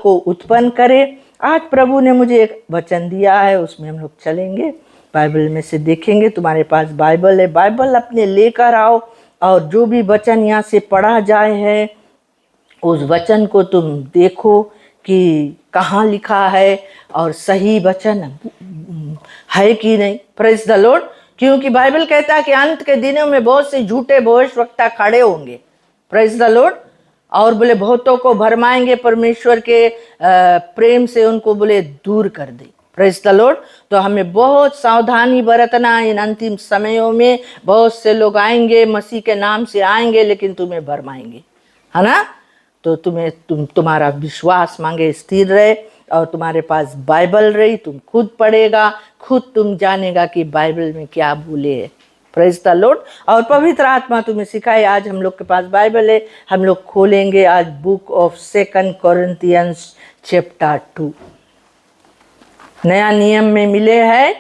को उत्पन्न करे। आज प्रभु ने मुझे एक वचन दिया है, उसमें हम लोग चलेंगे, बाइबल में से देखेंगे। तुम्हारे पास बाइबल है, बाइबल अपने लेकर आओ और जो भी वचन यहाँ से पढ़ा जाए है उस वचन को तुम देखो कि कहाँ लिखा है और सही वचन है कि नहीं। Praise the Lord. क्योंकि बाइबल कहता है कि अंत के दिनों में बहुत से झूठे भविष्यवक्ता खड़े होंगे। Praise the Lord. और बोले बहुतों को भरमाएंगे, परमेश्वर के प्रेम से उनको बोले दूर कर दे। Praise the Lord. तो हमें बहुत सावधानी बरतना इन अंतिम समयों में। बहुत से लोग आएंगे, मसीह के नाम से आएंगे, लेकिन तुम्हें भरमाएंगे, है ना। तो तुम्हारा विश्वास मांगे स्थिर रहे और तुम्हारे पास बाइबल रही, तुम खुद पढ़ेगा, खुद तुम जानेगा कि बाइबल में क्या बोले है। Praise the Lord. और पवित्र आत्मा तुम्हें सिखाए। आज हम लोग के पास बाइबल है, हम लोग खोलेंगे आज बुक ऑफ 2 कोरिन्थियंस चैप्टर 2। नया नियम में मिले है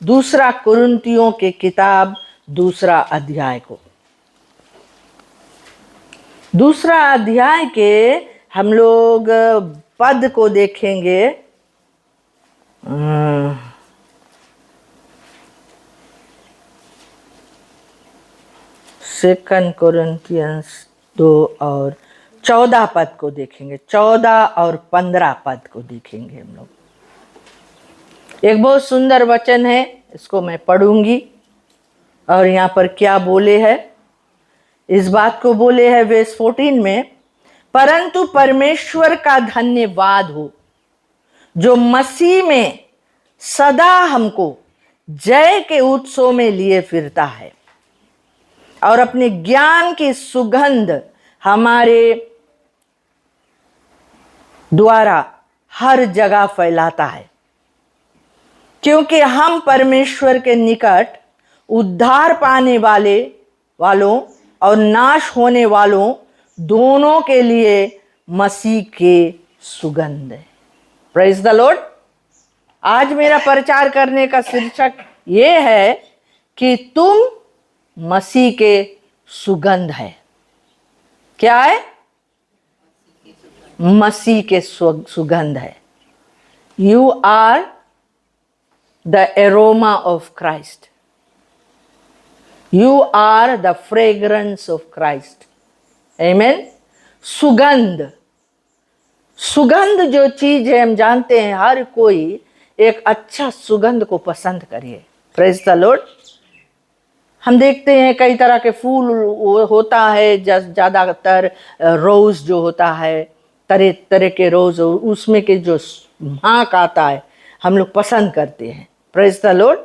2 कुरिन्थियों के किताब 2 अध्याय को। 2 अध्याय के हम लोग पद को देखेंगे। 2 कोरिन्थियंस 2 और 14 पद को देखेंगे। 14 और 15 पद को देखेंगे हम लोग। एक बहुत सुंदर वचन है, इसको मैं पढ़ूंगी। और यहाँ पर क्या बोले है, इस बात को बोले है वर्स 14 में, परंतु परमेश्वर का धन्यवाद हो जो मसीह में सदा हमको जय के उत्सव में लिए फिरता है और अपने ज्ञान की सुगंध हमारे द्वारा हर जगह फैलाता है। क्योंकि हम परमेश्वर के निकट उद्धार पाने वालों और नाश होने वालों दोनों के लिए मसीह के सुगंध है। Praise the Lord. आज मेरा प्रचार करने का शीर्षक ये है कि तुम मसीह के सुगंध है। क्या है? मसीह के सुगंध है। You are the aroma of Christ. You are the fragrance of Christ. Amen. सुगंध, सुगंध जो चीज है, हम जानते हैं हर कोई एक अच्छा सुगंध को पसंद करे। Praise the Lord. हम देखते हैं कई तरह के फूल होता है, ज्यादातर रोज जो होता है, तरह तरह के रोज, उसमें के जो महक आता है हम लोग पसंद करते हैं। Praise the Lord.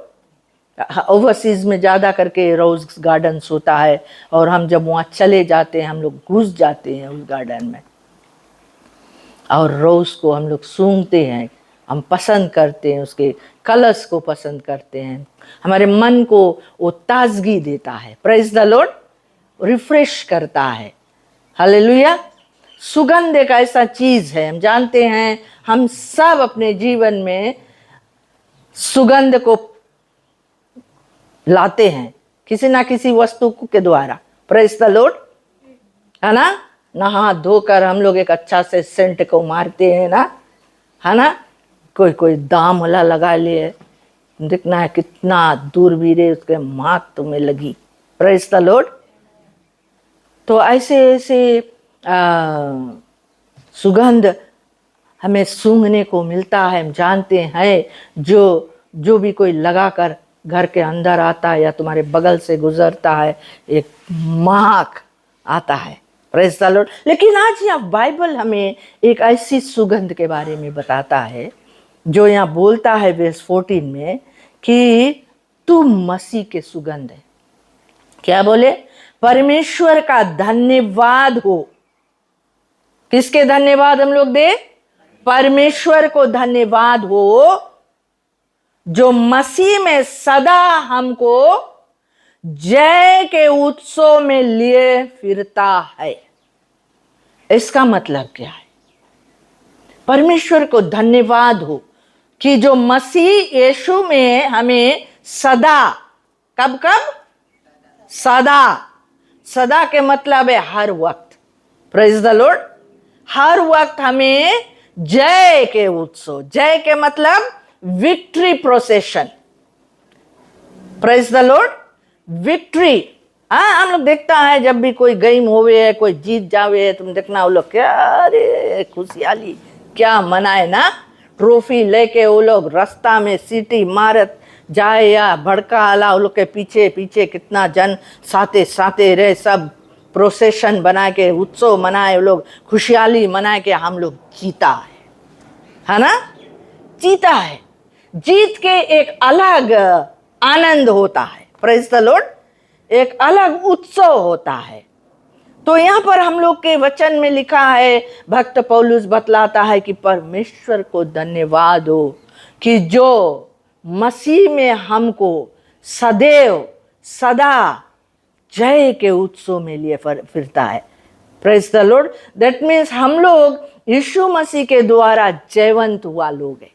ओवरसीज में ज़्यादा करके रोज़ गार्डन्स होता है और हम जब वहाँ चले जाते हैं हम लोग घुस जाते हैं उस गार्डन में और रोज़ को हम लोग सूंघते हैं, हम पसंद करते हैं, उसके कलर्स को पसंद करते हैं। हमारे मन को वो ताजगी देता है। Praise the Lord. रिफ्रेश करता है। हालेलुया। सुगंध एक ऐसा चीज़ है, हम जानते हैं हम सब अपने जीवन में सुगंध को लाते हैं किसी ना किसी वस्तु के द्वारा। प्रेज द लॉर्ड, है ना। नहा धोकर हम लोग एक अच्छा से सेंट को मारते हैं ना, है ना। कोई दाम वाला लगा लिए, देखना है कितना दूरबीरे उसके महक तुम्हें लगी। Praise the Lord. तो ऐसे ऐसे सुगंध हमें सूंघने को मिलता है। हम जानते हैं जो भी कोई लगाकर घर के अंदर आता है या तुम्हारे बगल से गुजरता है, एक महक आता है। Praise the Lord. लेकिन आज यहाँ बाइबल हमें एक ऐसी सुगंध के बारे में बताता है जो यहाँ बोलता है वर्स 14 में कि तुम मसीह के सुगंध है। क्या बोले? परमेश्वर का धन्यवाद हो। किसके धन्यवाद हम लोग दे? परमेश्वर को धन्यवाद हो जो मसीह में सदा हमको जय के उत्सव में लिए फिरता है। इसका मतलब क्या है? परमेश्वर को धन्यवाद हो कि जो मसीह यीशु में हमें सदा, कब कब? सदा। सदा के मतलब है हर वक्त। Praise the Lord. हर वक्त हमें जय के उत्सव, जय के मतलब victory procession, praise the lord, victory. हाँ, हम लोग देखता है जब भी कोई गेम होवे है, कोई जीत जावे है, तुम देखना वो लोग क्या, अरे खुशहाली क्या मनाए ना, ट्रॉफी लेके वो लोग रास्ता में सीटी मारत जाए या भड़का आला, वो लोग के पीछे पीछे कितना जन साथे साथे रहे, सब प्रोसेशन बना के उत्सव मनाए, वो लोग खुशहाली मनाए के हम लोग जीता है ना, जीता है। जीत के एक अलग आनंद होता है, प्रेज द लॉर्ड, एक अलग उत्सव होता है। तो यहां पर हम लोग के वचन में लिखा है, भक्त पौलुस बतलाता है कि परमेश्वर को धन्यवाद हो कि जो मसीह में हमको सदैव सदा जय के उत्सव में लिए फिरता है। Praise the Lord, that means हम लोग यीशु मसीह के द्वारा जयवंत हुआ लोग है,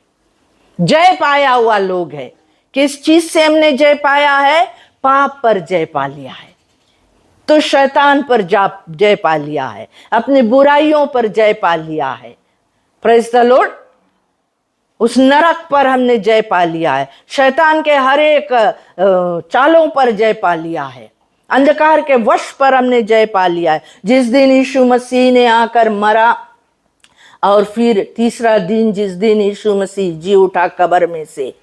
जय पाया हुआ लोग है। किस चीज से हमने जय पाया है? पाप पर जय पा लिया है, तो शैतान पर जय पा लिया है, अपनी बुराइयों पर जय पा लिया है। प्रेज द लॉर्ड, उस नरक पर हमने जय पा लिया है, शैतान के हर एक चालों पर जय पा लिया है, अंधकार के वश पर हमने जय पा लिया है। जिस दिन यीशु मसीह ने आकर मरा और फिर तीसरा दिन जिस दिन यीशु मसीह जी उठा कब्र में से,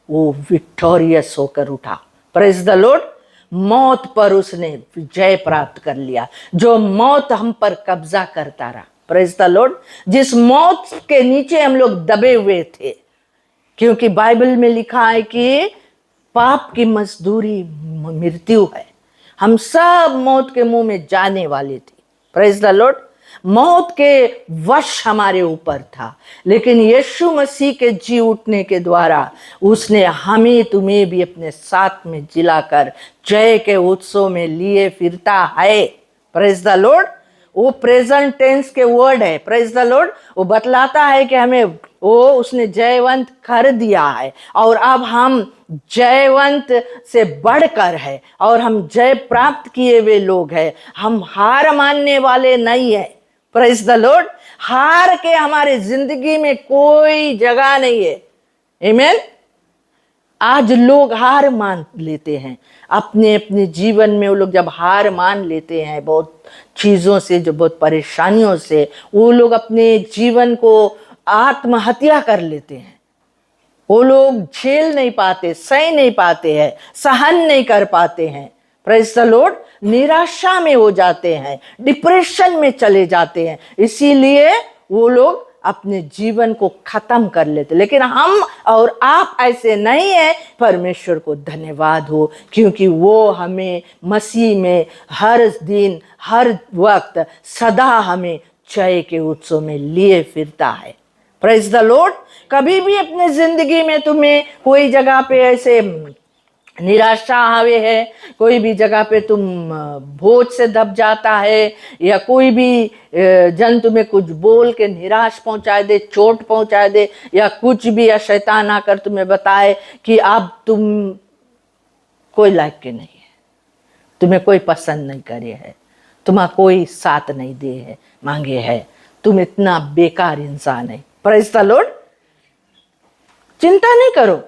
वो विक्टोरियस होकर उठा। प्रेज द लॉर्ड, मौत पर उसने जय प्राप्त कर लिया, जो मौत हम पर कब्जा करता रहा। प्रेज द लॉर्ड, जिस मौत के नीचे हम लोग दबे हुए थे, क्योंकि बाइबल में लिखा है कि पाप की मजदूरी मृत्यु है, हम सब मौत के मुंह में जाने वाले थे। प्रेज द लॉर्ड, मौत के वश हमारे ऊपर था, लेकिन यीशु मसीह के जी उठने के द्वारा उसने हमें तुम्हें भी अपने साथ में जिलाकर जय के उत्सव में लिए फिरता है। प्रेज द लॉर्ड, वो प्रेजेंट टेंस के वर्ड है। प्रेज द लॉर्ड, वो बतलाता है कि हमें वो उसने जयवंत कर दिया है और अब हम जयवंत से बढ़कर है और हम जय प्राप्त किए हुए लोग हैं, हम हार मानने वाले नहीं है। प्रेज द लॉर्ड, हार के हमारे जिंदगी में कोई जगह नहीं है। आमीन। आज लोग हार मान लेते हैं अपने अपने जीवन में, वो लोग जब हार मान लेते हैं बहुत चीजों से, जो बहुत परेशानियों से, वो लोग अपने जीवन को आत्महत्या कर लेते हैं। वो लोग झेल नहीं पाते, सह नहीं पाते हैं, सहन नहीं कर पाते हैं। प्रेज द लॉर्ड, निराशा में हो जाते हैं, डिप्रेशन में चले जाते हैं, इसीलिए वो लोग अपने जीवन को खत्म कर लेते। लेकिन हम और आप ऐसे नहीं है। परमेश्वर को धन्यवाद हो, क्योंकि वो हमें मसीह में हर दिन हर वक्त सदा हमें जय के उत्सव में लिए फिरता है। प्रेज द लॉर्ड, कभी भी अपने जिंदगी में तुम्हें कोई जगह पे ऐसे निराशा आवे है, कोई भी जगह पे तुम बोझ से दब जाता है, या कोई भी जन तुम्हें कुछ बोल के निराश पहुंचा दे, चोट पहुंचा दे, या कुछ भी, या शैतान आकर तुम्हें बताए कि अब तुम कोई लायक के नहीं है, तुम्हें कोई पसंद नहीं करे है, तुम्हारा कोई साथ नहीं दे है मांगे है, तुम इतना बेकार इंसान है। प्रेज द लॉर्ड, चिंता नहीं करो,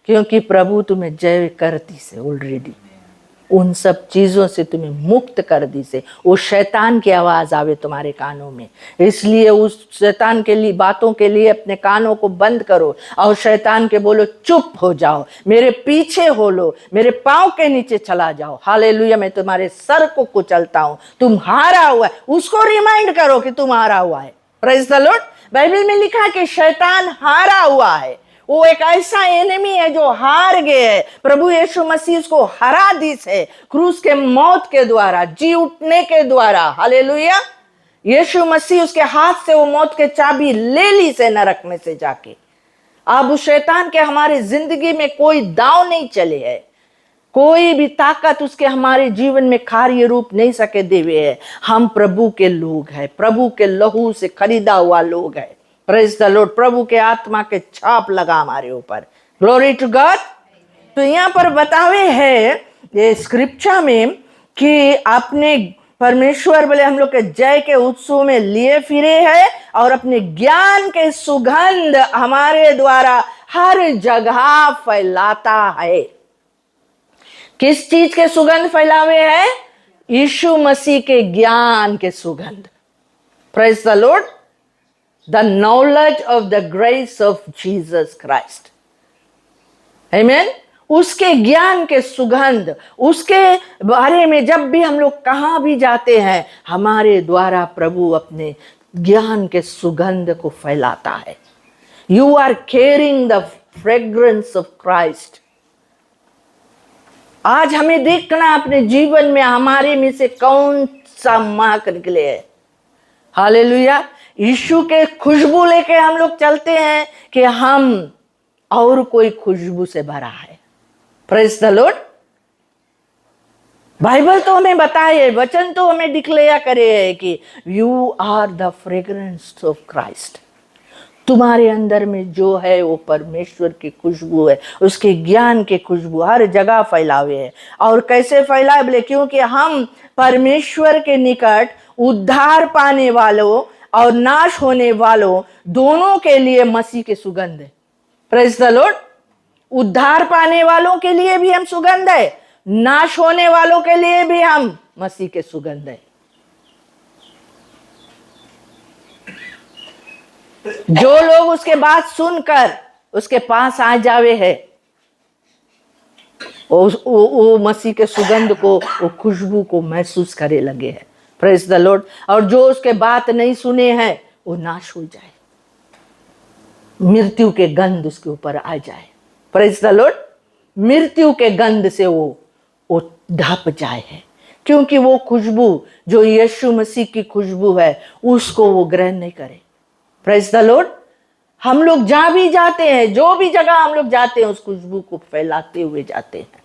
क्योंकि प्रभु तुम्हें जय कर दी से ऑलरेडी, उन सब चीजों से तुम्हें मुक्त कर दी से। वो शैतान की आवाज आवे तुम्हारे कानों में, इसलिए उस शैतान के लिए बातों के लिए अपने कानों को बंद करो और शैतान के बोलो चुप हो जाओ, मेरे पीछे हो लो, मेरे पांव के नीचे चला जाओ। हालेलुया, मैं तुम्हारे सर को कुचलता हूं, तुम हारा हुआ है। उसको रिमाइंड करो कि तुम हारा हुआ है। प्रेज द लॉर्ड, बाइबल में लिखा है कि शैतान हारा हुआ है, वो एक ऐसा एनिमी है जो हार गए है। प्रभु यीशु मसीह उसको हरा दी से क्रूस के मौत के द्वारा, जी उठने के द्वारा। हालेलुया, यीशु मसीह उसके हाथ से वो मौत के चाबी ले ली से नरक में से जाके। अब उस शैतान के हमारे जिंदगी में कोई दांव नहीं चले है, कोई भी ताकत उसके हमारे जीवन में कार्य रूप नहीं सके देवे है। हम प्रभु के लोग हैं, प्रभु के लहू से खरीदा हुआ लोग हैं। प्रेज द लॉर्ड, प्रभु के आत्मा के छाप लगा हमारे ऊपर। Glory to God. तो यहाँ पर बतावे है ये स्क्रिप्चर में कि आपने परमेश्वर बोले हम लोग के जय के उत्सव में लिए फिरे हैं और अपने ज्ञान के सुगंध हमारे द्वारा हर जगह फैलाता है। किस चीज के सुगंध फैलावे हैं? यीशु मसीह के ज्ञान के सुगंध। Praise the Lord. The knowledge of the grace of Jesus Christ. आमीन। उसके ज्ञान के सुगंध, उसके बारे में जब भी हम लोग कहां भी जाते हैं, हमारे द्वारा प्रभु अपने ज्ञान के सुगंध को फैलाता है। You are carrying the fragrance of Christ. आज हमें देखना अपने जीवन में हमारे में से कौन सा महक निकले है। हालेलुया। यीशु के खुशबू लेके हम लोग चलते हैं कि हम और कोई खुशबू से भरा है। Praise the Lord. बाइबल तो हमें बताए, वचन तो हमें डिक्लेयर करे है कि you are the fragrance of Christ. तुम्हारे अंदर में जो है वो परमेश्वर की खुशबू है, उसके ज्ञान की खुशबू हर जगह फैलावे है। और कैसे फैलाए बोले? क्योंकि हम परमेश्वर के निकट उद्धार पाने वालों और नाश होने वालों दोनों के लिए मसीह के सुगंध है। Praise the Lord. उद्धार पाने वालों के लिए भी हम सुगंध है, नाश होने वालों के लिए भी हम मसीह के सुगंध है। जो लोग उसके बात सुनकर उसके पास आ जावे है, वो मसीह के सुगंध को, वो खुशबू को महसूस करे लगे है। Praise the Lord. और जो उसके बात नहीं सुने हैं वो नाश हो जाए, मृत्यु के गंध उसके ऊपर आ जाए। Praise the Lord. मृत्यु के गंध से वो ढप जाए है, क्योंकि वो खुशबू जो यीशु मसीह की खुशबू है उसको वो ग्रहण नहीं करे। Praise the Lord. हम लोग जहां भी जाते हैं, जो भी जगह हम लोग जाते हैं, उस खुशबू को फैलाते हुए जाते हैं।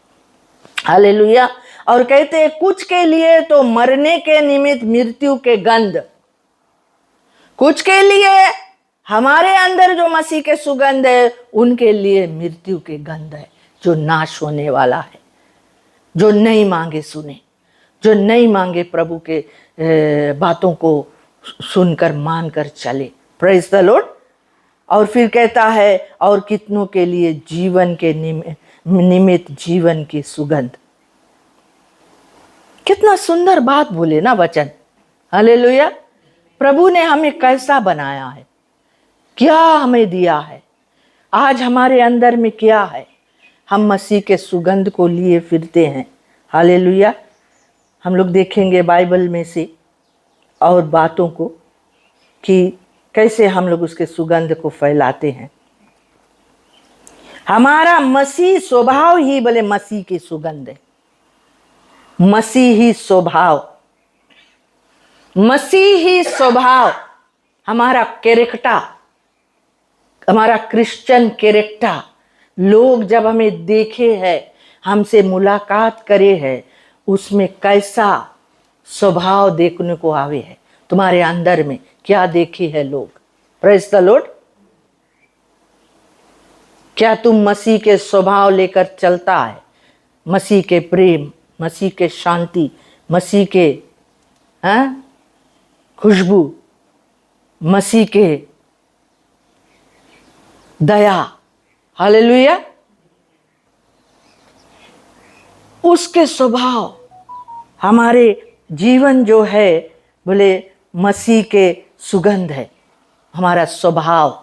हालेलुया। और कहते हैं कुछ के लिए तो मरने के निमित्त मृत्यु के गंध, कुछ के लिए हमारे अंदर जो मसीह के सुगंध है उनके लिए मृत्यु के गंध है, जो नाश होने वाला है, जो नहीं मांगे सुने, जो नहीं मांगे प्रभु के बातों को सुनकर मानकर चले। Praise the Lord. और फिर कहता है और कितनों के लिए जीवन के निमित्त जीवन की सुगंध। कितना सुंदर बात बोले ना वचन। हालेलुया। प्रभु ने हमें कैसा बनाया है, क्या हमें दिया है, आज हमारे अंदर में क्या है। हम मसीह के सुगंध को लिए फिरते हैं। हालेलुया। हम लोग देखेंगे बाइबल में से और बातों को कि कैसे हम लोग उसके सुगंध को फैलाते हैं। हमारा मसीह स्वभाव ही बोले मसीह की सुगंध है। मसीही स्वभाव, मसीही स्वभाव, हमारा कैरेक्टर, हमारा क्रिश्चियन कैरेक्टर, लोग जब हमें देखे हैं, हमसे मुलाकात करे है, उसमें कैसा स्वभाव देखने को आवे है। तुम्हारे अंदर में क्या देखे है लोग? Praise the Lord. क्या तुम मसीह के स्वभाव लेकर चलता है? मसीह के प्रेम, मसीह के शांति, मसीह के खुशबू, मसीह के दया। हालेलुया। उसके स्वभाव, हमारे जीवन जो है बोले मसीह के सुगंध है। हमारा स्वभाव,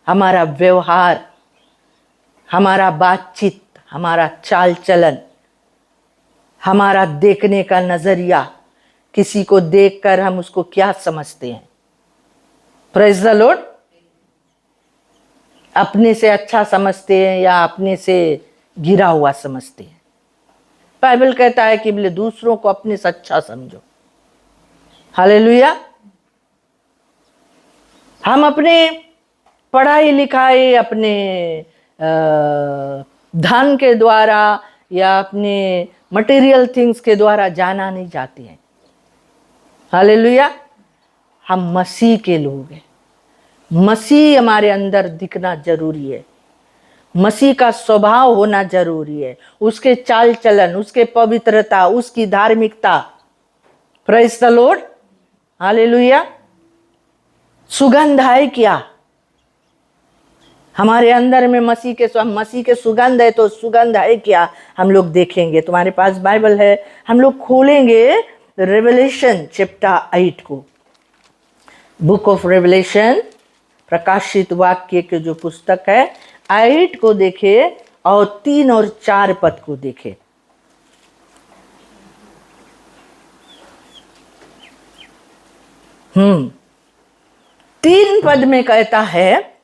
हमारा व्यवहार, हमारा बातचीत, हमारा चाल चलन, हमारा देखने का नजरिया, किसी को देखकर हम उसको क्या समझते हैं? Praise the Lord. अपने से अच्छा समझते हैं या अपने से गिरा हुआ समझते हैं? बाइबल कहता है कि बोले दूसरों को अपने से अच्छा समझो। हालेलुया। हम अपने पढ़ाई लिखाई, अपने धन के द्वारा या अपने मटेरियल थिंग्स के द्वारा जाना नहीं चाहते हैं। हालेलुया। हम मसीह के लोग हैं। मसीह हमारे अंदर दिखना जरूरी है, मसीह का स्वभाव होना जरूरी है, उसके चाल चलन, उसके पवित्रता, उसकी धार्मिकता। Praise the Lord, hallelujah. सुगंध है क्या हमारे अंदर में? मसीह के सुगंध है, तो सुगंध है क्या हम लोग देखेंगे। तुम्हारे पास बाइबल है, हम लोग खोलेंगे रेवलेशन चैप्टर 8 को। बुक ऑफ रेवलेशन, प्रकाशित वाक्य के जो पुस्तक है, 8 को देखे और 3 और 4 पद को देखे। तीन पद में कहता है,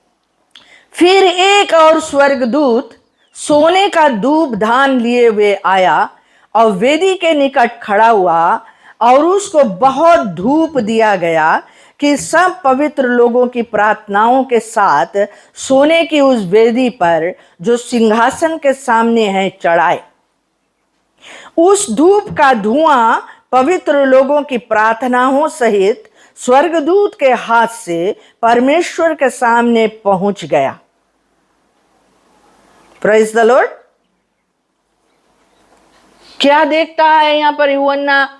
फिर एक और स्वर्गदूत सोने का धूप धान लिए हुए आया और वेदी के निकट खड़ा हुआ, और उसको बहुत धूप दिया गया कि सब पवित्र लोगों की प्रार्थनाओं के साथ सोने की उस वेदी पर जो सिंहासन के सामने है चढ़ाए। उस धूप का धुआं पवित्र लोगों की प्रार्थनाओं सहित स्वर्गदूत के हाथ से परमेश्वर के सामने पहुंच गया। Praise the Lord. क्या देखता है यहां पर यूहन्ना?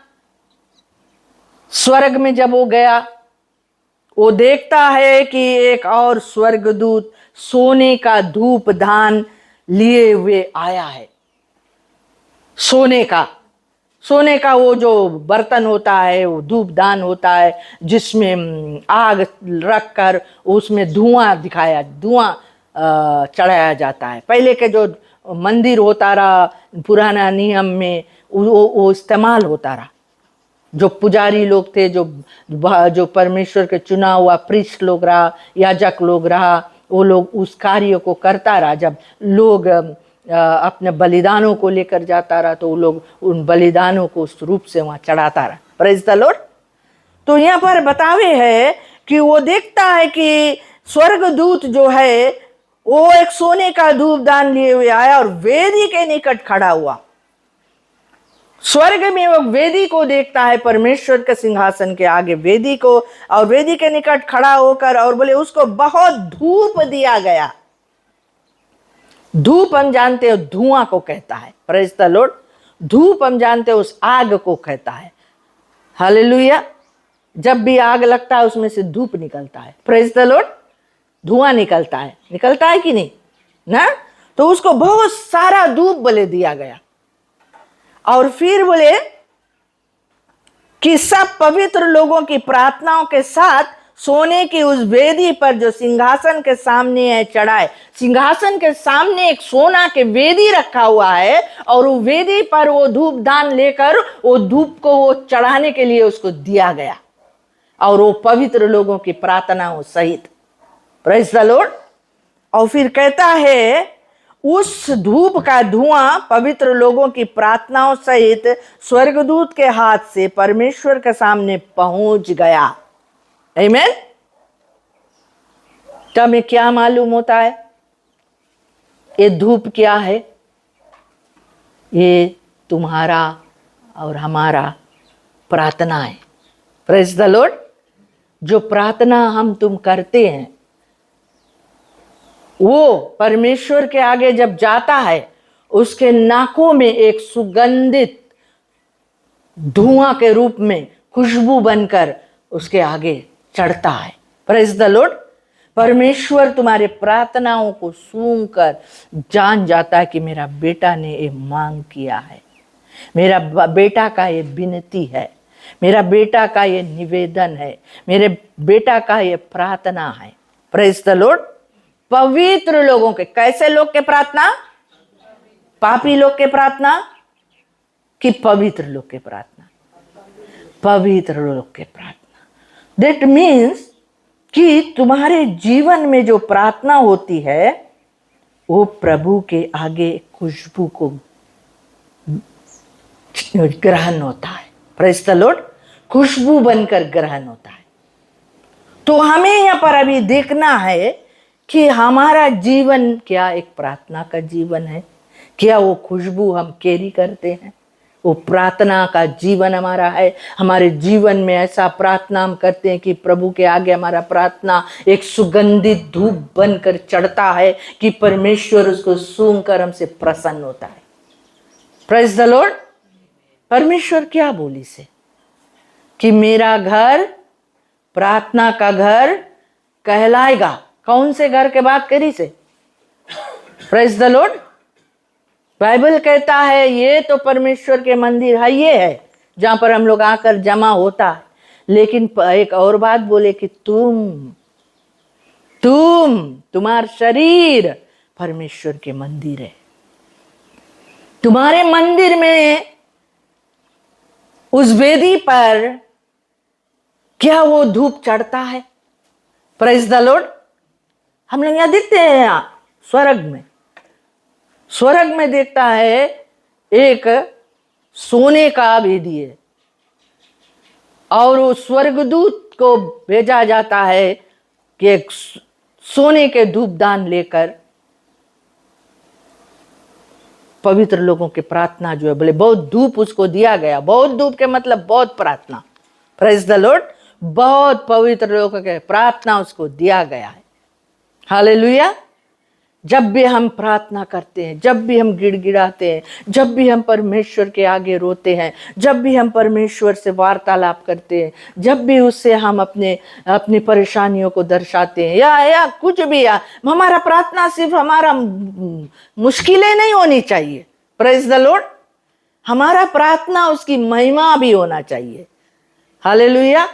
स्वर्ग में जब वो गया, वो देखता है कि एक और स्वर्गदूत सोने का धूप दान लिए हुए आया है। सोने का वो जो बर्तन होता है, वो धूप दान होता है, जिसमें आग रखकर उसमें धुआं चढ़ाया जाता है। पहले के जो मंदिर होता रहा, पुराना नियम में वो इस्तेमाल होता रहा। जो पुजारी लोग थे, जो परमेश्वर के चुना हुआ प्रीस्ट लोग रहा, याजक लोग रहा, वो लोग उस कार्य को करता रहा। जब लोग अपने बलिदानों को लेकर जाता रहा, तो वो लोग उन बलिदानों को उस रूप से वहां चढ़ाता रहा। Praise the Lord. तो यहाँ पर बतावे है कि वो देखता है कि स्वर्गदूत जो है वो एक सोने का धूप दान लिए हुए आया और वेदी के निकट खड़ा हुआ। स्वर्ग में वो वेदी को देखता है, परमेश्वर के सिंहासन के आगे वेदी को, और वेदी के निकट खड़ा होकर और बोले उसको बहुत धूप दिया गया। धूप हम जानते हो धुआं को कहता है। Praise the Lord. धूप हम जानते हो उस आग को कहता है। हालेलुया। जब भी आग लगता है उसमें से धूप निकलता है। Praise the Lord. धुआं निकलता है कि नहीं ना? तो उसको बहुत सारा धूप बोले दिया गया, और फिर बोले कि सब पवित्र लोगों की प्रार्थनाओं के साथ सोने की उस वेदी पर जो सिंहासन के सामने है चढ़ाए। सिंहासन के सामने एक सोना के वेदी रखा हुआ है, और वो वेदी पर वो धूप दान लेकर वो धूप को वो चढ़ाने के लिए उसको दिया गया, और वो पवित्र लोगों की प्रार्थनाओं सहित। Praise the Lord. और फिर कहता है उस धूप का धुआं पवित्र लोगों की प्रार्थनाओं सहित स्वर्गदूत के हाथ से परमेश्वर के सामने पहुंच गया। आमीन। तो हमें क्या मालूम होता है? ये धूप क्या है? ये तुम्हारा और हमारा प्रार्थना है। Praise the Lord. जो प्रार्थना हम तुम करते हैं, वो परमेश्वर के आगे जब जाता है, उसके नाकों में एक सुगंधित धुआं के रूप में खुशबू बनकर उसके आगे चढ़ता है। Praise the Lord. परमेश्वर तुम्हारे प्रार्थनाओं को सुनकर जान जाता है कि मेरा बेटा ने ये मांग किया है, मेरा बेटा का ये विनती है, मेरा बेटा का ये निवेदन है, मेरे बेटा का ये प्रार्थना है। Praise the Lord. पवित्र लोगों के, कैसे लोग के प्रार्थना? पापी लोग के प्रार्थना कि पवित्र लोग के प्रार्थना? पवित्र लोग के प्रार्थना। दैट मीन्स कि तुम्हारे जीवन में जो प्रार्थना होती है वो प्रभु के आगे खुशबू को ग्रहण होता है। Praise the Lord. खुशबू बनकर ग्रहण होता है। तो हमें यहाँ पर अभी देखना है कि हमारा जीवन क्या एक प्रार्थना का जीवन है? क्या वो खुशबू हम कैरी करते हैं? वो प्रार्थना का जीवन हमारा है। हमारे जीवन में ऐसा प्रार्थना हम करते हैं कि प्रभु के आगे हमारा प्रार्थना एक सुगंधित धूप बनकर चढ़ता है कि परमेश्वर उसको सूंघकर हमसे प्रसन्न होता है। Praise the Lord. परमेश्वर क्या बोली से? कि मेरा घर प्रार्थना का घर कहलाएगा। कौन से घर के बात करी से? Praise the Lord. बाइबल कहता है ये तो परमेश्वर के मंदिर है, ये है जहां पर हम लोग आकर जमा होता है। लेकिन एक और बात बोले कि तुम्हारा शरीर परमेश्वर के मंदिर है। तुम्हारे मंदिर में उस वेदी पर क्या वो धूप चढ़ता है? Praise the Lord. हम लोग यहां देखते हैं, यहां स्वर्ग में देखता है एक सोने का वेदी है और उस स्वर्गदूत को भेजा जाता है कि एक सोने के धूपदान लेकर पवित्र लोगों की प्रार्थना जो है, बोले बहुत धूप उसको दिया गया। बहुत धूप के मतलब बहुत प्रार्थना। Praise the Lord. बहुत पवित्र लोगों के प्रार्थना उसको दिया गया है। हालेलुया। जब भी हम प्रार्थना करते हैं, जब भी हम गिड़गिड़ाते हैं, जब भी हम परमेश्वर के आगे रोते हैं, जब भी हम परमेश्वर से वार्तालाप करते हैं, जब भी उससे हम अपनी परेशानियों को दर्शाते हैं या कुछ भी, हमारा प्रार्थना सिर्फ हमारा मुश्किलें नहीं होनी चाहिए। Praise the Lord. हमारा प्रार्थना उसकी महिमा भी होना चाहिए। हालेलुया।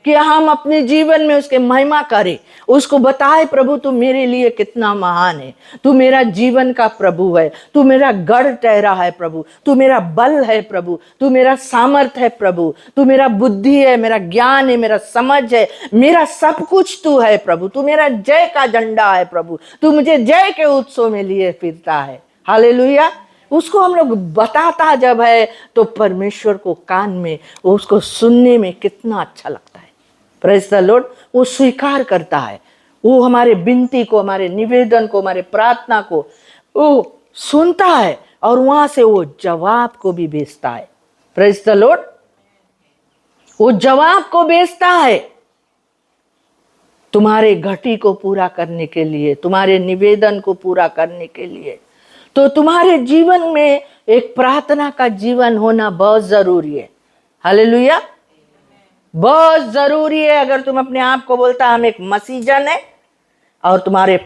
कि हम अपने जीवन में उसके महिमा करें, उसको बताए प्रभु तू मेरे लिए कितना महान है, तू मेरा जीवन का प्रभु है, तू मेरा गढ़ ठहरा है प्रभु, तू मेरा बल है प्रभु, तू मेरा सामर्थ है प्रभु, तू मेरा बुद्धि है, मेरा ज्ञान है, मेरा समझ है, मेरा सब कुछ तू है प्रभु, तू मेरा जय का झंडा है प्रभु, तू मुझे जय के उत्सव में लिए फिरता है। हालेलुया। उसको हम लोग बताता जब है तो परमेश्वर को कान में उसको सुनने में कितना अच्छा लगता है। Praise the Lord. वो स्वीकार करता है, वो हमारे विनती को, हमारे निवेदन को, हमारे प्रार्थना को वो सुनता है और वहां से वो जवाब को भी भेजता है। Praise the Lord. वो जवाब को भेजता है तुम्हारे घटी को पूरा करने के लिए, तुम्हारे निवेदन को पूरा करने के लिए। तो तुम्हारे जीवन में एक प्रार्थना का जीवन होना बहुत जरूरी है। हालेलुया। बहुत जरूरी है। अगर तुम अपने आप को बोलता हम एक मसीजन है और तुम्हारे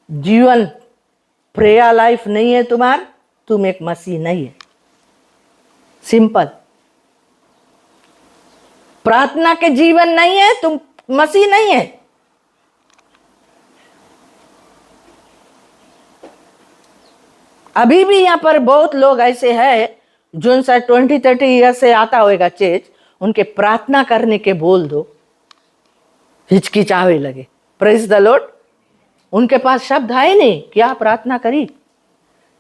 जीवन प्रेयर लाइफ नहीं है तुम एक मसीह नहीं है। सिंपल। प्रार्थना के जीवन नहीं है, तुम मसीह नहीं है। अभी भी यहाँ पर बहुत लोग ऐसे हैं जो 20-30 ईयर से आता होगा चर्च, उनके प्रार्थना करने के बोल दो हिचकिचावे लगे। Praise the Lord. उनके पास शब्द है नहीं, क्या प्रार्थना करी?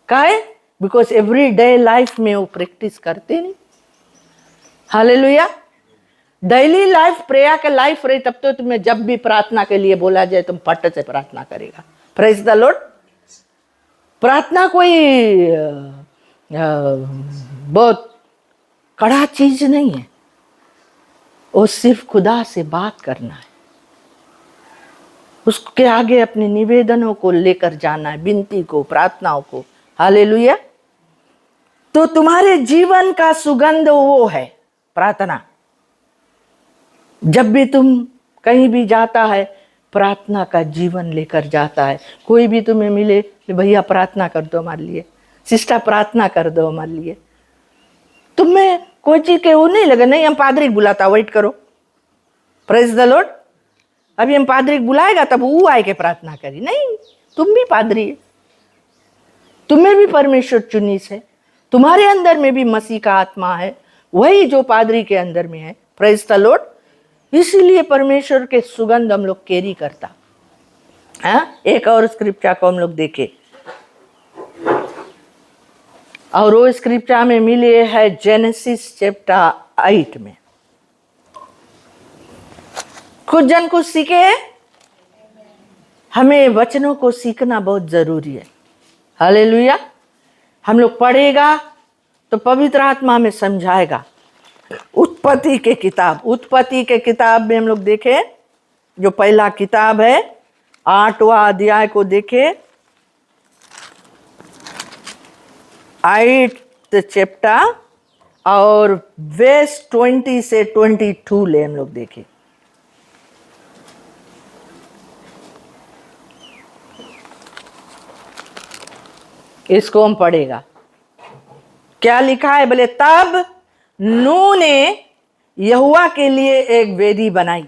काहे? बिकॉज एवरी डे लाइफ में वो प्रैक्टिस करते नहीं। हालेलुया। डेली लाइफ प्रेयर के लाइफ रही तब तो तुम्हें जब भी प्रार्थना के लिए बोला जाए तुम फट से प्रार्थना करेगा। Praise the Lord. प्रार्थना कोई बहुत कड़ा चीज नहीं है, वो सिर्फ खुदा से बात करना है, उसके आगे अपने निवेदनों को लेकर जाना है, विनती को, प्रार्थनाओं को। हालेलुया। तो तुम्हारे जीवन का सुगंध वो है प्रार्थना। जब भी तुम कहीं भी जाता है प्रार्थना का जीवन लेकर जाता है। कोई भी तुम्हें मिले, भैया प्रार्थना कर दो हमारे लिए, सिस्टर प्रार्थना कर दो हमारे लिए, तुम्हें कोई चीज के वो नहीं लगे, नहीं हम पादरी बुलाता, वेट करो। Praise the Lord. अभी हम पादरी बुलाएगा तब वो आए के प्रार्थना करी, नहीं, तुम भी पादरी है, तुम्हें भी परमेश्वर चुनीस है, तुम्हारे अंदर में भी मसीह का आत्मा है, वही जो पादरी के अंदर में है। Praise the Lord. इसीलिए परमेश्वर के सुगंध हम लोग कैरी करता है। एक और स्क्रिप्चर को हम लोग देखे और वो स्क्रिप्चर में मिले है जेनेसिस चैप्टर 8 में। कुछ जन कुछ सीखे हैं। हमें वचनों को सीखना बहुत जरूरी है। हालेलुया। हम लोग पढ़ेगा तो पवित्र आत्मा में समझाएगा। उत्पत्ति के किताब में हम लोग देखे, जो पहला किताब है 8वां अध्याय को देखे, 8th चैप्टर और वर्स 20 से 22 ले हम लोग देखें। इसको हम पढ़ेगा। क्या लिखा है बोले, तब नूह ने यहोवा के लिए एक वेदी बनाई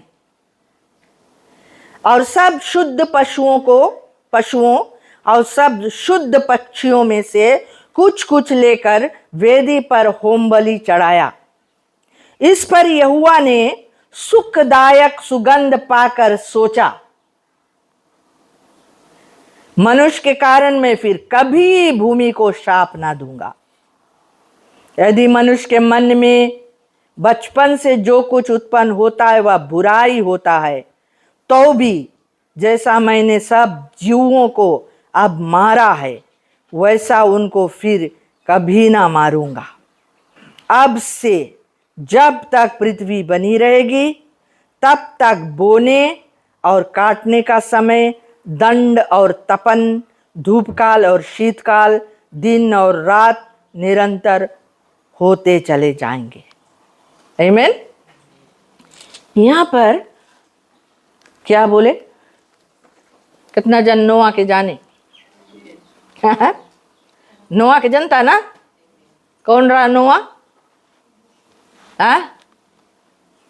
और सब शुद्ध पशुओं और सब शुद्ध पक्षियों में से कुछ कुछ लेकर वेदी पर होम बलि चढ़ाया। इस पर यहोवा ने सुखदायक सुगंध पाकर सोचा, मनुष्य के कारण मैं फिर कभी भूमि को शाप ना दूंगा। यदि मनुष्य के मन में बचपन से जो कुछ उत्पन्न होता है वह बुराई होता है, तो भी जैसा मैंने सब जीवों को अब मारा है वैसा उनको फिर कभी ना मारूंगा। अब से जब तक पृथ्वी बनी रहेगी तब तक बोने और काटने का समय, दंड और तपन, धूपकाल और शीतकाल, दिन और रात निरंतर होते चले जाएंगे। आमीन। यहां पर क्या बोले, कितना जन नोआ के जाने? नोआ के जनता ना? कौन रहा नोआ?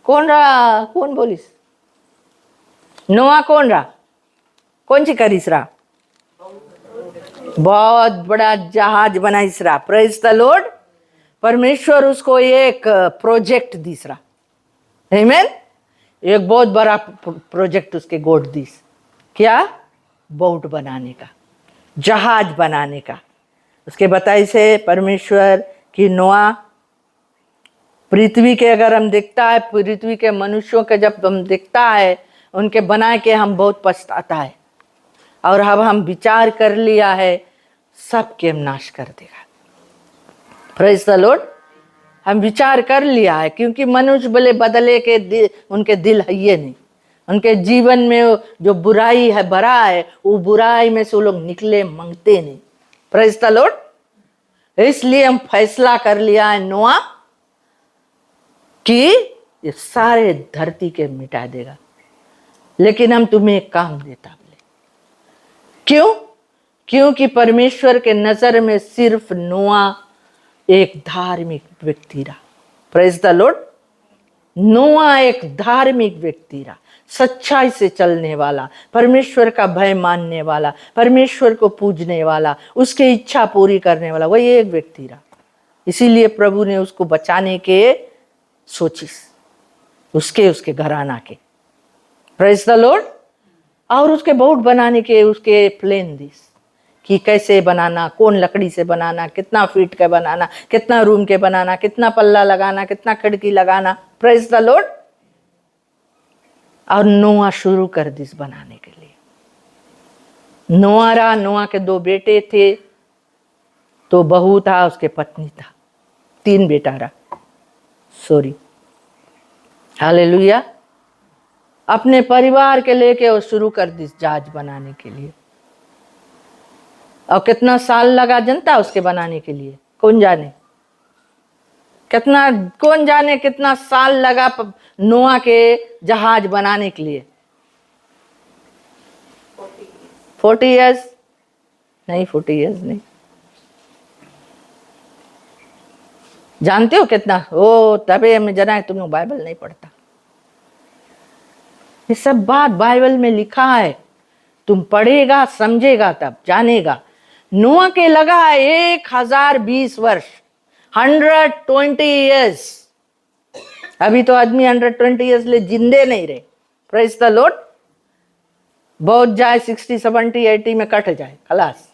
कौन रहा? कौन बोलिस? नोआ कौन रहा? कौन सी करीस रहा? बहुत बड़ा जहाज बनाइस रहा। Praise the Lord. परमेश्वर उसको एक प्रोजेक्ट दिस रहा। आमीन। एक बहुत बड़ा प्रोजेक्ट उसके गोद दिस। क्या? बोट बनाने का, जहाज बनाने का। उसके बताई से परमेश्वर की नोआ पृथ्वी के, अगर हम देखता है पृथ्वी के मनुष्यों के, जब हम देखता है उनके बनाए के, हम बहुत पछताता है। और अब हम विचार कर लिया है सबके नाश कर देगा। Praise the Lord. हम विचार कर लिया है, क्योंकि मनुष्य बोले बदले के उनके दिल है ये नहीं। उनके जीवन में जो बुराई है भरा है, वो बुराई में से वो लोग निकले मांगते नहीं। Praise the Lord. इसलिए हम फैसला कर लिया है नोआ कि ये सारे धरती के मिटा देगा, लेकिन हम तुम्हें एक काम देता बोले। क्यों? क्योंकि परमेश्वर के नजर में सिर्फ नोआ एक धार्मिक व्यक्ति रहा। Praise the Lord. नोआ एक धार्मिक व्यक्ति रहा, सच्चाई से चलने वाला, परमेश्वर का भय मानने वाला, परमेश्वर को पूजने वाला, उसकी इच्छा पूरी करने वाला, वही एक व्यक्ति रहा। इसीलिए प्रभु ने उसको बचाने के सोचिस, उसके घराना के। Praise the Lord. और उसके बोट बनाने के उसके प्लान दिस कि कैसे बनाना, कौन लकड़ी से बनाना, कितना फीट का बनाना, कितना रूम के बनाना, कितना पल्ला लगाना, कितना खिड़की लगाना। Praise the Lord. और नोआ शुरू कर दिस बनाने के लिए। नोआ रहा, नोआ के 2 बेटे थे, तो बहू था, उसके पत्नी था, 3 बेटा रहा। Sorry, hallelujah. अपने परिवार के लेके वो शुरू कर दी जहाज बनाने के लिए। और कितना साल लगा जनता उसके बनाने के लिए, कौन जाने कितना साल लगा नोआ के जहाज बनाने के लिए। 40 इयर्स नहीं, 40 इयर्स नहीं। जानते हो कितना? ओ तबे हमें जना है, तुम लोग बाइबल नहीं पढ़ता। ये सब बात बाइबल में लिखा है, तुम पढ़ेगा समझेगा तब जानेगा। नोआ के लगा 1020 वर्ष, 120 इयर्स। अभी तो आदमी 120 इयर्स ले जिंदे नहीं रहे। Praise the Lord. बहुत जाए 60, 70, 80 में कट जाए खलास,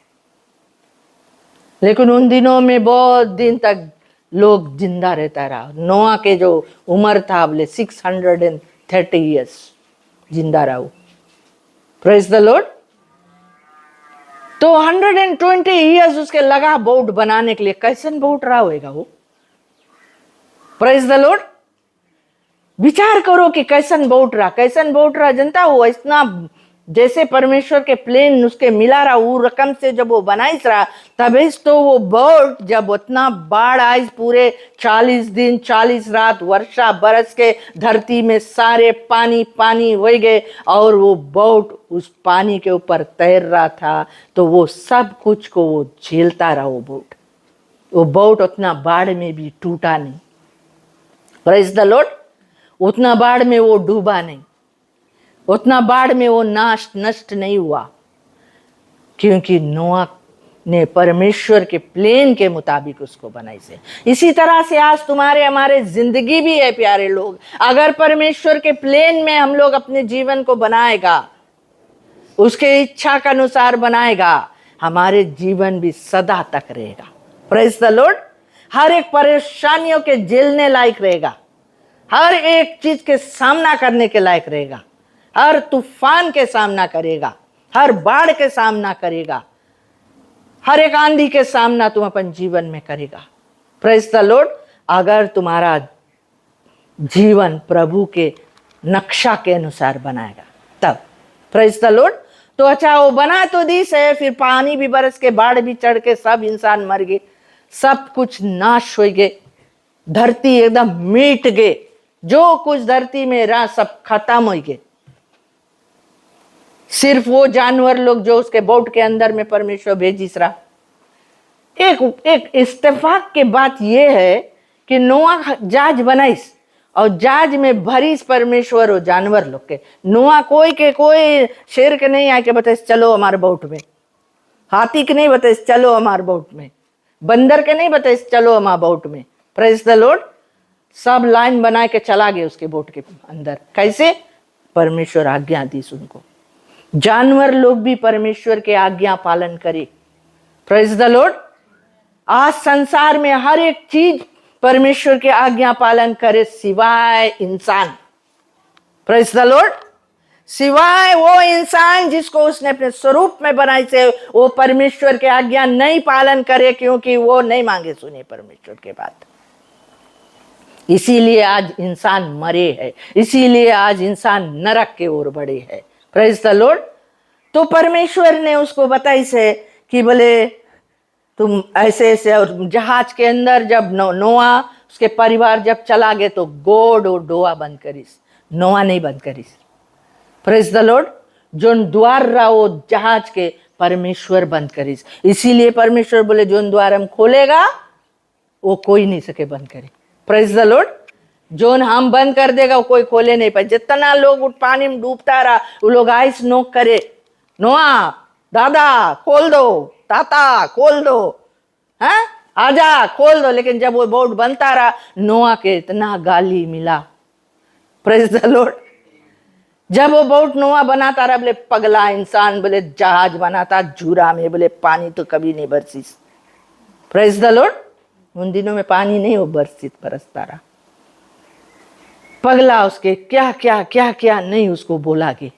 लेकिन उन दिनों में बहुत दिन तक लोग जिंदा रहता रहा। नोआ के जो उम्र था बोले 630 इयर्स जिंदा रहा। Praise the Lord. तो 120 इयर्स उसके लगा बोट बनाने के लिए। कैसन बोट रहा होगा वो? Praise the Lord. विचार करो कि कैसन बोट रहा, कैसन बोट रहा जनता। वो इतना जैसे परमेश्वर के प्लेन उसके मिला रहा वो रकम से जब वो बनाइस रहा, तभी तो वो बोट जब उतना बाढ़ आई पूरे 40 दिन 40 रात वर्षा बरस के धरती में सारे पानी पानी हो गए और वो बोट उस पानी के ऊपर तैर रहा था, तो वो सब कुछ को वो झेलता रहा। वो बोट उतना बाढ़ में भी टूटा नहीं। Praise the Lord. उतना बाढ़ में वो डूबा नहीं, उतना बाढ़ में वो नष्ट नहीं हुआ, क्योंकि नोआ ने परमेश्वर के प्लान के मुताबिक उसको बनाई से। इसी तरह से आज तुम्हारे हमारे जिंदगी भी है प्यारे लोग। अगर परमेश्वर के प्लान में हम लोग अपने जीवन को बनाएगा, उसके इच्छा के अनुसार बनाएगा, हमारे जीवन भी सदा तक रहेगा। Praise the Lord. हर एक परेशानियों के झेलने लायक रहेगा, हर एक चीज के सामना करने के लायक रहेगा, हर तूफान के सामना करेगा, हर बाढ़ के सामना करेगा, हर एक आंधी के सामना तुम अपन जीवन में करेगा। Praise the Lord. अगर तुम्हारा जीवन प्रभु के नक्शा के अनुसार बनाएगा तब। Praise the Lord. तो अच्छा वो बना तो दी से, फिर पानी भी बरस के बाढ़ भी चढ़ के सब इंसान मर गए, सब कुछ नाश हो गए, धरती एकदम मिट गए, जो कुछ धरती में रहा सब खत्म हो गए। सिर्फ वो जानवर लोग जो उसके बोट के अंदर में परमेश्वर भेजिस रहा। एक इत्तेफाक के बात यह है कि नोआ जहाज बनाइस और जहाज में भरीस परमेश्वर और जानवर लोग के। नोआ कोई शेर के नहीं आके बताइस चलो हमारे बोट में, हाथी के नहीं बताइस चलो हमारे बोट में, बंदर के नहीं बताइस चलो हमारे बोट में। Praise the Lord. सब लाइन बना के चला गए उसके बोट के अंदर। कैसे? परमेश्वर आज्ञा दी उनको। जानवर लोग भी परमेश्वर के आज्ञा पालन करे। Praise the Lord. आज संसार में हर एक चीज परमेश्वर के आज्ञा पालन करे सिवाय इंसान। Praise the Lord. सिवाय वो इंसान जिसको उसने अपने स्वरूप में बनाई से, वो परमेश्वर के आज्ञा नहीं पालन करे, क्योंकि वो नहीं मांगे सुने परमेश्वर के बात। इसीलिए आज इंसान मरे है, इसीलिए आज इंसान नरक के ओर बढ़े है। Praise the Lord. तो परमेश्वर ने उसको बताई से कि बोले तुम ऐसे ऐसे, और जहाज के अंदर जब नोआ उसके परिवार जब चला गए तो गोड और डोआ बंद करीस, नोआ नहीं बंद करीस। Praise the Lord. जोन द्वार रहा वो जहाज के परमेश्वर बंद करीस। इसीलिए परमेश्वर बोले जोन द्वार हम खोलेगा वो कोई नहीं सके बंद करे। Praise the Lord. जोन हम बंद कर देगा वो कोई खोले नहीं पाए। जितना लोग पानी में डूबता रहा वो लोग आइस नोक करे, नोआ दादा खोल दो, ताता खोल दो, हैं आजा खोल दो। लेकिन जब वो बोट बनता रहा, नोआ के इतना गाली मिला। Praise the Lord. जब वो बोट नोआ बनाता रहा, बोले पगला इंसान, बोले जहाज बनाता झूरा में, बोले पानी तो कभी नहीं बरसीस। Praise the Lord. उन दिनों में पानी नहीं वो बरसता रहा। पगला उसके क्या क्या क्या क्या नहीं उसको बोला कि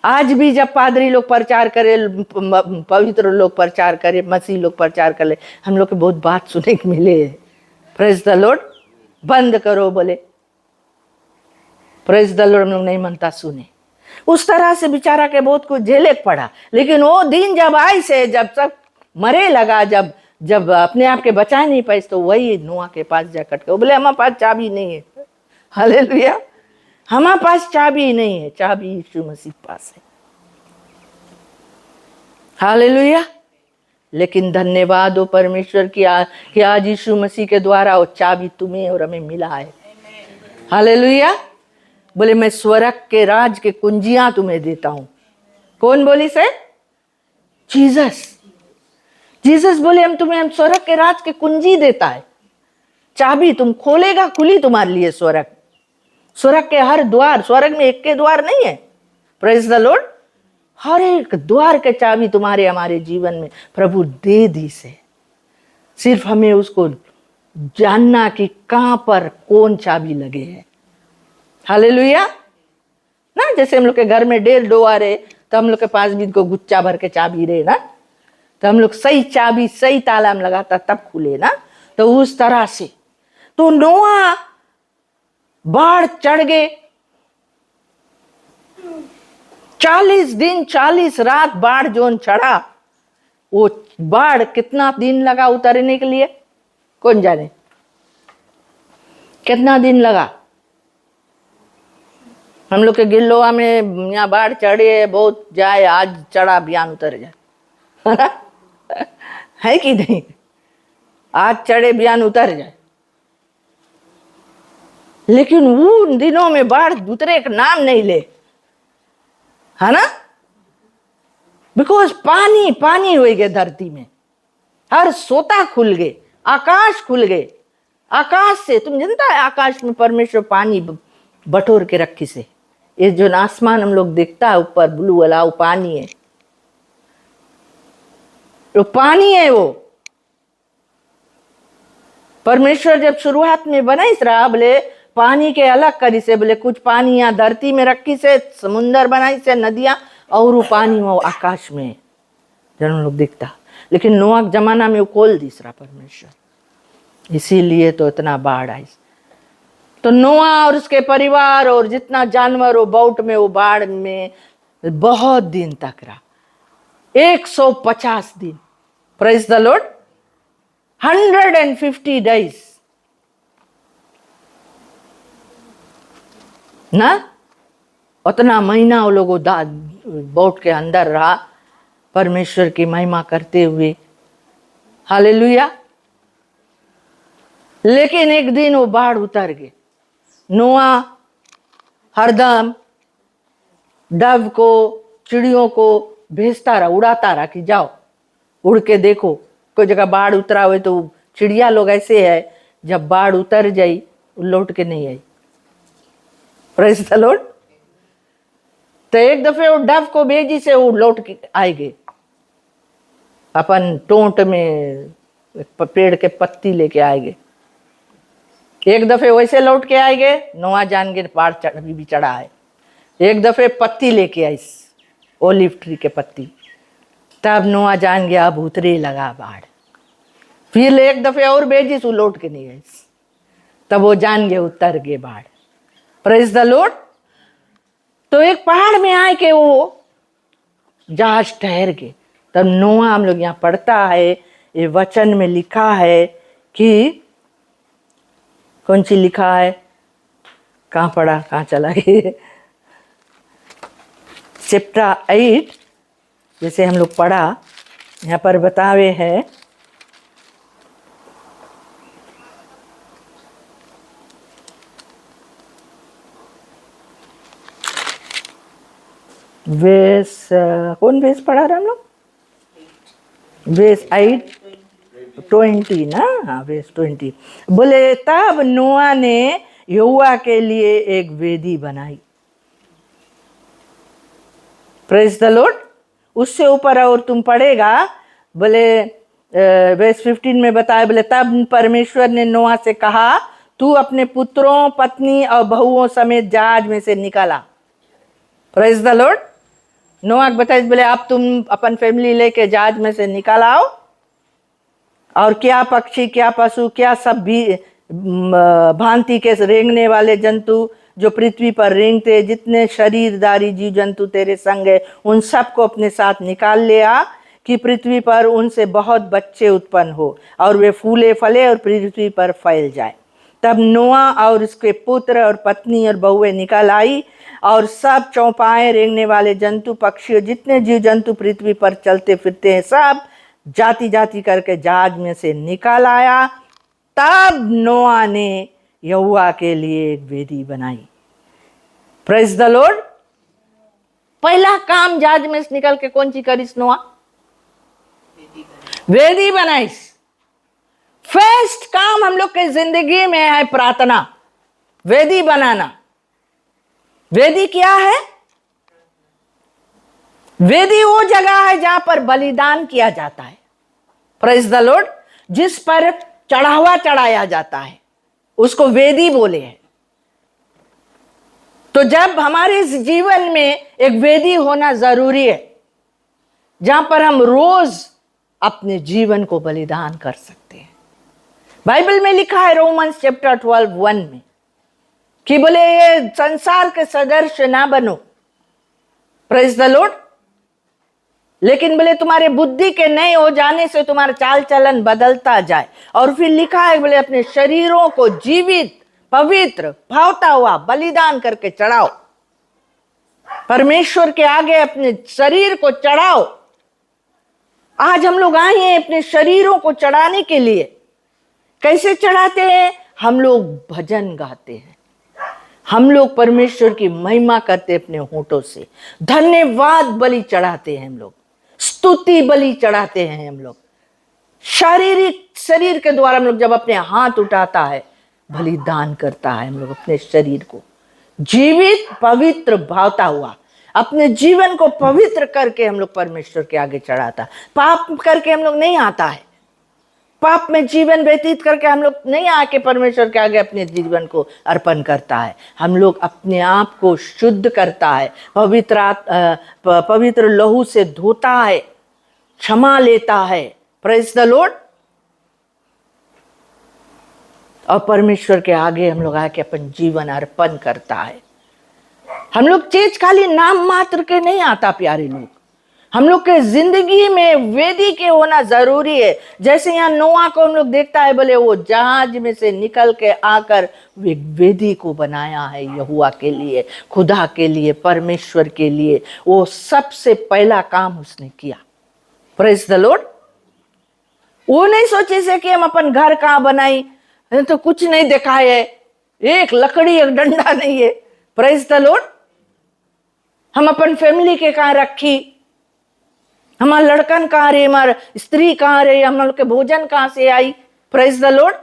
आज भी जब पादरी लोग प्रचार करे, पवित्र लोग प्रचार करे, मसीह लोग प्रचार करे, हम लोग के बहुत बात सुने के मिले। Praise the Lord. बंद करो बोले, प्रेज़ द लॉर्ड। हम लोग नहीं मनता सुने। उस तरह से बेचारा के बहुत कुछ झेले पड़ा। लेकिन वो दिन जब आई से, जब सब मरे लगा, जब अपने आप के बचा नहीं पाए, तो वही नोआ के पास जा कट के बोले हमारे पास चाबी नहीं है। हालेलुया। हमारे पास चाबी नहीं है, चाबी यीशु मसीह के पास है। हालेलुया। लेकिन धन्यवाद हो परमेश्वर की कि आज यीशु मसीह के द्वारा वो चाबी तुम्हें और हमें मिला है। हालेलुया। बोले मैं स्वर्ग के राज के कुंजियां तुम्हें देता हूं। कौन बोली से? जीसस बोले हम स्वर्ग के राज के कुंजी देता है। चाबी तुम खोलेगा, खुली तुम्हारे लिए स्वर्ग के हर द्वार। स्वर्ग में एक के द्वार नहीं है। Praise the Lord. हर एक द्वार के चाबी तुम्हारे हमारे जीवन में प्रभु दे दी से। सिर्फ हमें उसको जानना कि कहां पर कौन चाबी लगे है। हालेलुया ना। जैसे हम लोग के घर में 1.5 डोआ रहे, तो हम लोग के पास भी इनको गुच्चा भर के चाबी रहे ना, तो हम लोग सही चाबी सही ताला में लगाता तब खुले ना। तो उस तरह से तो नोआ बाढ़ चढ़ गए, 40 दिन 40 रात बाढ़ जोन चढ़ा, वो बाढ़ कितना दिन लगा उतरने के लिए कौन जाने, कितना दिन लगा। हम लोग के गिल्लोआ में यहाँ बाढ़ चढ़े बहुत जाए, आज चढ़ा बयान उतर जाए है कि नहीं, आज चढ़े बयान उतर जाए। लेकिन उन दिनों में बाढ़ उतरे का नाम नहीं ले, है ना, बिकॉज पानी पानी हो गए धरती में, हर सोता खुल गए, आकाश खुल गए। आकाश से तुम जानता है आकाश में परमेश्वर पानी बटोर के रखी से, ये जो आसमान हम लोग देखता है ऊपर ब्लू वाला, वो पानी है, वो पानी है। वो परमेश्वर जब शुरुआत में बनाई रहा, बोले पानी के अलग करी से, बोले कुछ पानी यहाँ धरती में रखी से, समुंदर बनाई से, नदियां, और वो पानी वो आकाश में जब हम लोग दिखता। लेकिन नोआ के जमाना में वो खोल दिस रहा परमेश्वर, इसीलिए तो इतना बाढ़ आई। तो नोआ और उसके परिवार और जितना जानवर हो बोट में, वो बाढ़ में बहुत दिन तक रहा, 150 दिन। प्रेज द लॉर्ड, 150 days ना, उतना महीना वो लोग बोट के अंदर रहा परमेश्वर की महिमा करते हुए। हालेलुया। लेकिन एक दिन वो बाढ़ उतर गए। नोआ हरदम डव को, चिड़ियों को भेजता रहा, उड़ाता रहा कि जाओ उड़ के देखो, कोई जगह बाढ़ उतरा हुए। तो चिड़िया लोग ऐसे है, जब बाढ़ उतर जाई लौट के नहीं आई। Praise the Lord. तो एक दफे वो डव को भेजी से वो लौट के आए गए, अपन टोंट में पेड़ के पत्ती लेके आए गए। एक दफे वैसे लौट के आए गए, नोआ जान गए बाढ़ भी चढ़ा है। एक दफे पत्ती लेके आई, ओलिव ट्री के पत्ती, तब नोआ जान गया अब उतरे लगा बाढ़। फिर एक दफे और भेजी, सो लौट के नहीं आई, तब वो जान गए उतर गए बाढ़। Praise the Lord. तो एक पहाड़ में आए के वो जहाज ठहर गए। तब नोआ, हम लोग यहाँ पढ़ता है, ये वचन में लिखा है कि कौन सी लिखा है, कहाँ पढ़ा, कहाँ चला गया, चैप्टर 8 जैसे हम लोग पढ़ा, यहाँ पर बतावे है वेस, कौन वेस पढ़ा रहा हम लोग, वेस 8:20 ना, हाँ वेस 20। बोले तब नोआ ने यहोवा के लिए एक वेदी बनाई। Praise the Lord. उससे ऊपर और तुम पढ़ेगा, बोले वेस 15 में बताया, बोले तब परमेश्वर ने नोआ से कहा, तू अपने पुत्रों, पत्नी और बहुओं समेत जहाज में से निकला। Praise the Lord. नोआ बताइए, बोले अब तुम अपन फैमिली लेके जहाज में से निकल आओ, और क्या पक्षी, क्या पशु, क्या सब भी भांति के रेंगने वाले जंतु जो पृथ्वी पर रेंगते, जितने शरीरधारी जीव जंतु तेरे संग है, उन सबको अपने साथ निकाल ले आ, कि पृथ्वी पर उनसे बहुत बच्चे उत्पन्न हो और वे फूले फले और पृथ्वी पर फैल जाए। तब नोआ और उसके पुत्र और पत्नी और बहुएं निकल आई, और सब चौपाए, रेंगने वाले जंतु, पक्षी, जितने जीव जंतु पृथ्वी पर चलते फिरते हैं, सब जाति जाति करके जहाज में से निकल आया। तब नोआ ने यहोवा के लिए एक वेदी बनाई। Praise the Lord. पहला काम जहाज में से निकल के कौन सी करिस नोआ? वेदी बनाइस। फर्स्ट काम हम लोग के जिंदगी में है प्रार्थना, वेदी बनाना। वेदी क्या है? वेदी वो जगह है जहां पर बलिदान किया जाता है। Praise the Lord. जिस पर चढ़ावा चढ़ाया जाता है उसको वेदी बोले हैं। तो जब हमारे इस जीवन में एक वेदी होना जरूरी है, जहां पर हम रोज अपने जीवन को बलिदान कर सकते हैं। बाइबल में लिखा है रोमन्स चैप्टर 12:1 में कि बोले ये संसार के सदृश ना बनो। Praise the Lord. लेकिन बोले तुम्हारे बुद्धि के नए हो जाने से तुम्हारा चाल चलन बदलता जाए। और फिर लिखा है बोले अपने शरीरों को जीवित पवित्र भावता हुआ बलिदान करके चढ़ाओ। परमेश्वर के आगे अपने शरीर को चढ़ाओ। आज हम लोग आए हैं अपने शरीरों को चढ़ाने के लिए। कैसे चढ़ाते हैं? हम लोग भजन गाते हैं, हम लोग परमेश्वर की महिमा करते अपने होठों से, धन्यवाद बलि चढ़ाते हैं हम लोग, स्तुति बलि चढ़ाते हैं हम लोग। शारीरिक शरीर के द्वारा हम लोग जब अपने हाथ उठाता है, बलिदान करता है हम लोग अपने शरीर को जीवित पवित्र भावता हुआ, अपने जीवन को पवित्र करके हम लोग परमेश्वर के आगे चढ़ाता। पाप करके हम लोग नहीं आता है, पाप में जीवन व्यतीत करके हम लोग नहीं आके परमेश्वर के आगे अपने जीवन को अर्पण करता है। हम लोग अपने आप को शुद्ध करता है, पवित्र लहू से धोता है, क्षमा लेता है। Praise the Lord. और परमेश्वर के आगे हम लोग आके अपन जीवन अर्पण करता है। हम लोग चीज खाली नाम मात्र के नहीं आता प्यारे लोग, हम लोग के जिंदगी में वेदी के होना जरूरी है। जैसे यहाँ नोआ को हम लोग देखता है, बोले वो जहाज में से निकल के आकर वेदी को बनाया है यहोवा के लिए, खुदा के लिए, परमेश्वर के लिए। वो सबसे पहला काम उसने किया। Praise the Lord. वो नहीं सोचे से कि हम अपन घर कहाँ बनाई, तो कुछ नहीं दिखाए है, एक लकड़ी एक डंडा नहीं है। Praise the Lord. हम अपन फैमिली के कहाँ रखी, हमारा लड़कन कहाँ रहे, हमारा स्त्री कहाँ रहे, हम लोग के भोजन कहाँ से आई। Praise the lord.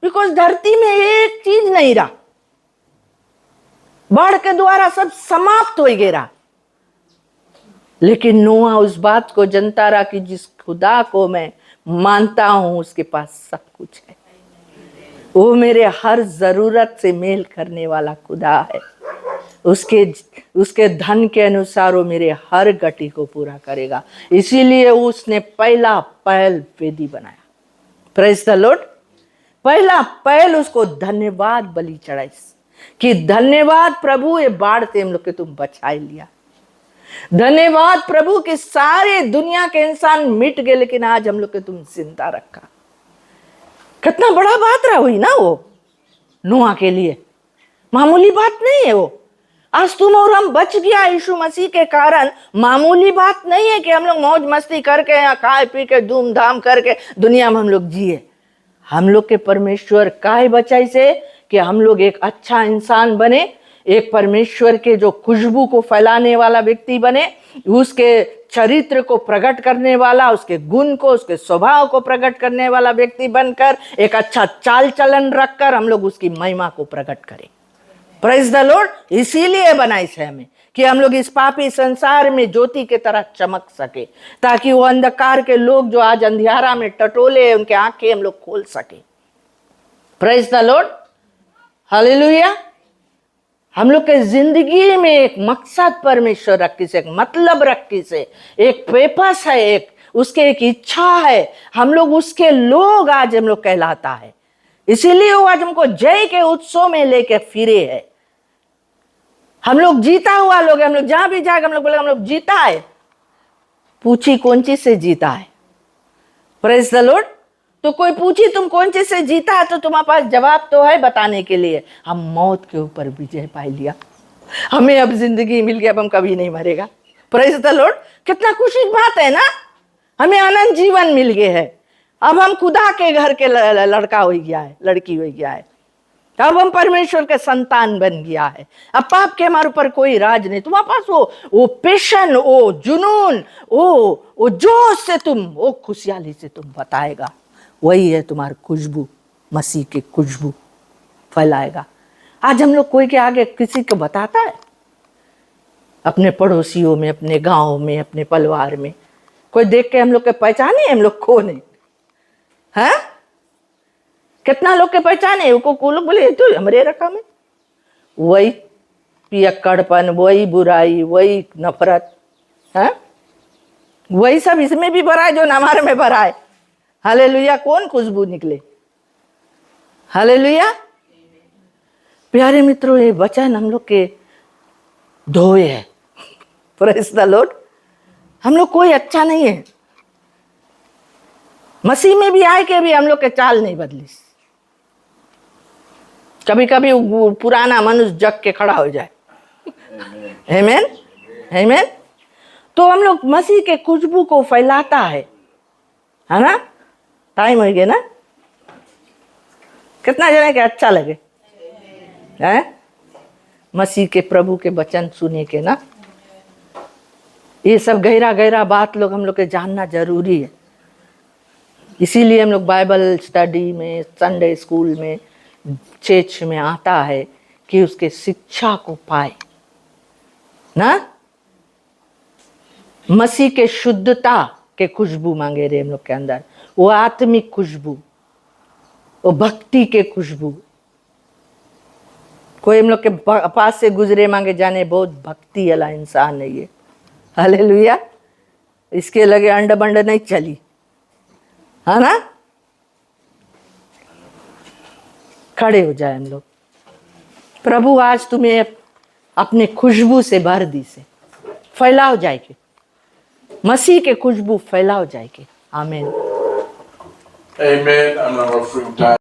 बिकॉज धरती में एक चीज नहीं रहा, बाढ़ के द्वारा सब समाप्त हो गया। लेकिन नोआ उस बात को जानता रहा कि जिस खुदा को मैं मानता हूं उसके पास सब कुछ है, वो मेरे हर जरूरत से मेल करने वाला खुदा है। उसके धन के अनुसार वो मेरे हर गति को पूरा करेगा। इसीलिए उसने पहला पहल वेदी बनाया। Praise the Lord. पहला पहल उसको धन्यवाद बलि चढ़ाई कि धन्यवाद प्रभु, ये बाढ़ से हम लोग के तुम बचाई लिया। धन्यवाद प्रभु कि सारे दुनिया के इंसान मिट गए, लेकिन आज हम लोग के तुम जिंदा रखा। कितना बड़ा बात रहा हुई ना वो नोआ के लिए, मामूली बात नहीं है वो। आज तुम और हम बच गया यीशु मसीह के कारण। मामूली बात नहीं है कि हम लोग मौज मस्ती करके या खाए पी के धूमधाम करके दुनिया में हम लोग जिए। हम लोग के परमेश्वर काहे बचाई से कि हम लोग एक अच्छा इंसान बने, एक परमेश्वर के जो खुशबू को फैलाने वाला व्यक्ति बने, उसके चरित्र को प्रकट करने वाला, उसके गुण को, उसके स्वभाव को प्रकट करने वाला व्यक्ति बनकर, एक अच्छा चाल चलन रखकर हम लोग उसकी महिमा को प्रकट करें। Praise the Lord. इसीलिए बनाई से हमें कि हम लोग इस पापी संसार में ज्योति की तरह चमक सके, ताकि वो अंधकार के लोग जो आज अंधियारा में टटोले, उनके आंखें हम लोग खोल सके। Praise the Lord. हालेलुया। हम लोग के जिंदगी में एक मकसद परमेश्वर रखी से, एक मतलब रखी से, एक पेपर्स है, एक उसके एक इच्छा है। हम लोग उसके लोग आज हम लोग कहलाता है। इसीलिए वो आज हमको जय के उत्सव में लेके फिरे है। हम लोग जीता हुआ लोग, हम लोग जहां भी जाएगा हम लोग बोले हम लोग जीता है। पूछी कौन चीज से जीता है? Praise the Lord. तो कोई पूछी तुम कौन चीज से जीता है, तो तुम्हारे पास जवाब तो है बताने के लिए। हम मौत के ऊपर विजय पा लिया, हमें अब जिंदगी मिल गया, अब हम कभी नहीं मरेगा। Praise the Lord. कितना खुशी की बात है ना, हमें अनंत जीवन मिल गया है। अब हम खुदा के घर के लड़का हो गया है, लड़की हो गया है। अब हम परमेश्वर के संतान बन गया है। अब पाप के हमारे ऊपर कोई राज नहीं। तुम्हारे पास वो पैशन, वो जुनून, वो जोश से तुम, वो खुशहाली से तुम बताएगा, वही है तुम्हारी खुशबू, मसीह की खुशबू फैलाएगा। आज हम लोग कोई के आगे किसी को बताता है? अपने पड़ोसियों में, अपने गांव में, अपने परिवार में कोई देख के हम लोग के पहचाने हम लोग कौन है? हैं? कितना लोग के पहचाने को लोग बोले तो हमरे रकम है। वही पियक्कड़पन, वही बुराई, वही नफरत है, वही सब इसमें भी भरा है जो हमारे में भरा है। हालेलुया। कौन खुशबू निकले? हालेलुया। प्यारे मित्रों, ये वचन हम लोग के धोए है, प्रेज़ द लॉर्ड। हम लोग कोई अच्छा नहीं है, मसीह में भी आए के भी हम लोग के चाल नहीं बदली। कभी कभी वो पुराना मनुष्य जग के खड़ा हो जाए। आमीन आमीन। तो हम लोग मसीह के खुशबू को फैलाता है ना। टाइम हो गया ना, कितना जने के अच्छा लगे हैं मसीह के प्रभु के वचन सुने के ना। ये सब गहरा गहरा बात लोग हम लोग के जानना जरूरी है। इसीलिए हम लोग बाइबल स्टडी में, संडे स्कूल में, चर्च में आता है कि उसके शिक्षा को पाए ना। मसीह के शुद्धता के खुशबू मांगे रहे हम लोग के अंदर, वो आत्मिक खुशबू, वो भक्ति के खुशबू। कोई हम लोग के पास से गुजरे मांगे जाने बहुत भक्ति वाला इंसान है ये। हालेलुया। इसके लगे अंड बंड नहीं चली, है ना। खड़े हो जाए हम लोग। प्रभु आज तुम्हें अपने खुशबू से भर दी से फैलाओ जाएगी, मसीह के खुशबू फैलाओ जाएगी। आमीन। Amen. I'm not offering time.